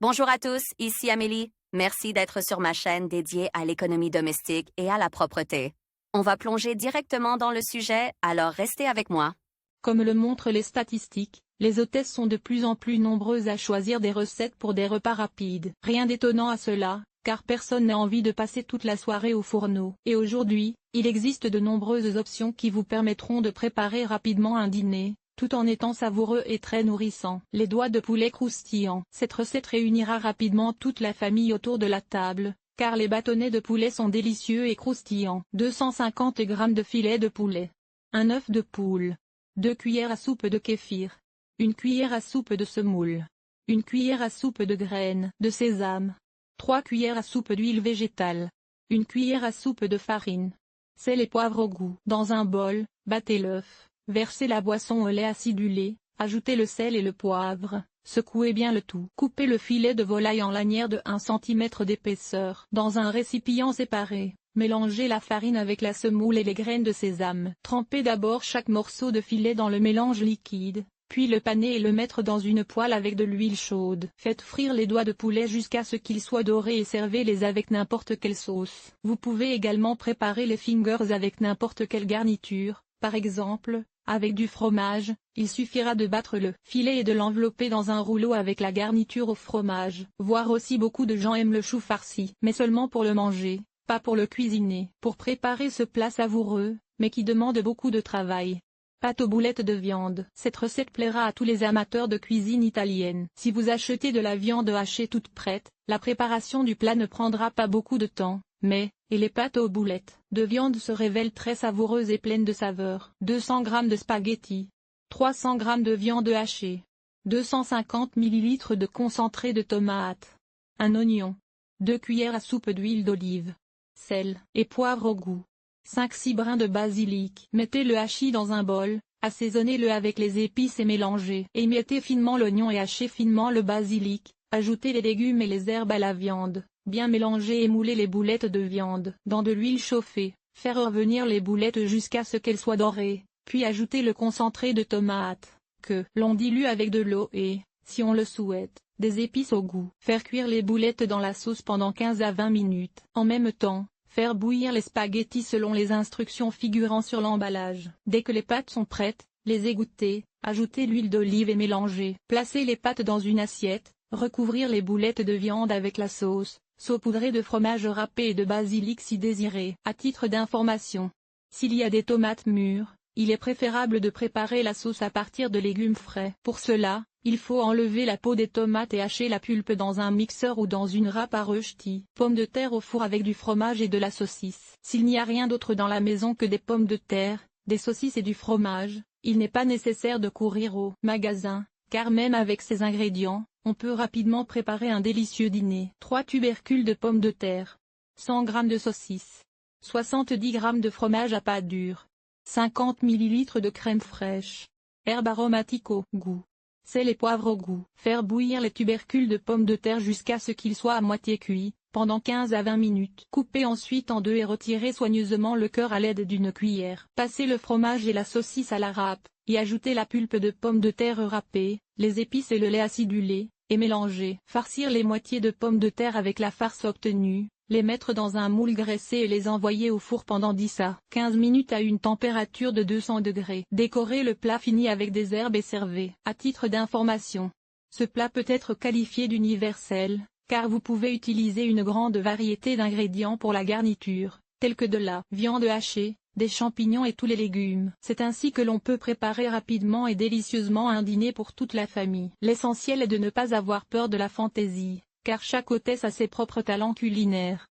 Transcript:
Bonjour à tous, ici Amélie. Merci d'être sur ma chaîne dédiée à l'économie domestique et à la propreté. On va plonger directement dans le sujet, alors restez avec moi. Comme le montrent les statistiques, les hôtesses sont de plus en plus nombreuses à choisir des recettes pour des repas rapides. Rien d'étonnant à cela, car personne n'a envie de passer toute la soirée au fourneau. Et aujourd'hui, il existe de nombreuses options qui vous permettront de préparer rapidement un dîner, tout en étant savoureux et très nourrissant. Les doigts de poulet croustillants. Cette recette réunira rapidement toute la famille autour de la table, car les bâtonnets de poulet sont délicieux et croustillants. 250 g de filet de poulet. Un œuf de poule. 2 cuillères à soupe de kéfir. 1 cuillère à soupe de semoule. 1 cuillère à soupe de graines de sésame. 3 cuillères à soupe d'huile végétale. 1 cuillère à soupe de farine. Sel et poivre au goût. Dans un bol, battez l'œuf, versez la boisson au lait acidulé, ajoutez le sel et le poivre, secouez bien le tout. Coupez le filet de volaille en lanières de 1 cm d'épaisseur. Dans un récipient séparé, mélangez la farine avec la semoule et les graines de sésame. Trempez d'abord chaque morceau de filet dans le mélange liquide, puis le paner et le mettre dans une poêle avec de l'huile chaude. Faites frire les doigts de poulet jusqu'à ce qu'ils soient dorés et servez-les avec n'importe quelle sauce. Vous pouvez également préparer les fingers avec n'importe quelle garniture, par exemple, avec du fromage. Il suffira de battre le filet et de l'envelopper dans un rouleau avec la garniture au fromage. Voir aussi beaucoup de gens aiment le chou farci, mais seulement pour le manger, pas pour le cuisiner. Pour préparer ce plat savoureux, mais qui demande beaucoup de travail. Pâte aux boulettes de viande. Cette recette plaira à tous les amateurs de cuisine italienne. Si vous achetez de la viande hachée toute prête, la préparation du plat ne prendra pas beaucoup de temps, mais, et les pâtes aux boulettes de viande se révèlent très savoureuses et pleines de saveurs. 200 g de spaghettis. 300 g de viande hachée. 250 ml de concentré de tomate. Un oignon. 2 cuillères à soupe d'huile d'olive. Sel et poivre au goût. 5-6 brins de basilic. Mettez le hachis dans un bol, assaisonnez-le avec les épices et mélangez. Émiettez finement l'oignon et hachez finement le basilic, ajoutez les légumes et les herbes à la viande, bien mélanger et mouler les boulettes de viande dans de l'huile chauffée, faire revenir les boulettes jusqu'à ce qu'elles soient dorées, puis ajouter le concentré de tomate, que l'on dilue avec de l'eau et, si on le souhaite, des épices au goût. Faire cuire les boulettes dans la sauce pendant 15 à 20 minutes. En même temps, faire bouillir les spaghettis selon les instructions figurant sur l'emballage. Dès que les pâtes sont prêtes, les égoutter, ajouter l'huile d'olive et mélanger. Placer les pâtes dans une assiette, recouvrir les boulettes de viande avec la sauce, saupoudrer de fromage râpé et de basilic si désiré. À titre d'information, s'il y a des tomates mûres, il est préférable de préparer la sauce à partir de légumes frais. Pour cela, il faut enlever la peau des tomates et hacher la pulpe dans un mixeur ou dans une râpe à rösti. Pommes de terre au four avec du fromage et de la saucisse. S'il n'y a rien d'autre dans la maison que des pommes de terre, des saucisses et du fromage, il n'est pas nécessaire de courir au magasin, car même avec ces ingrédients, on peut rapidement préparer un délicieux dîner. 3 tubercules de pommes de terre. 100 g de saucisses. 70 g de fromage à pâte dure. 50 ml de crème fraîche. Herbes aromatiques au goût. Sel et poivre au goût. Faire bouillir les tubercules de pommes de terre jusqu'à ce qu'ils soient à moitié cuits, pendant 15 à 20 minutes. Couper ensuite en deux et retirer soigneusement le cœur à l'aide d'une cuillère. Passer le fromage et la saucisse à la râpe, y ajouter la pulpe de pommes de terre râpée, les épices et le lait acidulé, et mélanger. Farcir les moitiés de pommes de terre avec la farce obtenue, les mettre dans un moule graissé et les envoyer au four pendant 10 à 15 minutes à une température de 200 degrés. Décorez le plat fini avec des herbes et servez. À titre d'information, ce plat peut être qualifié d'universel, car vous pouvez utiliser une grande variété d'ingrédients pour la garniture, tels que de la viande hachée, des champignons et tous les légumes. C'est ainsi que l'on peut préparer rapidement et délicieusement un dîner pour toute la famille. L'essentiel est de ne pas avoir peur de la fantaisie, car chaque hôtesse a ses propres talents culinaires.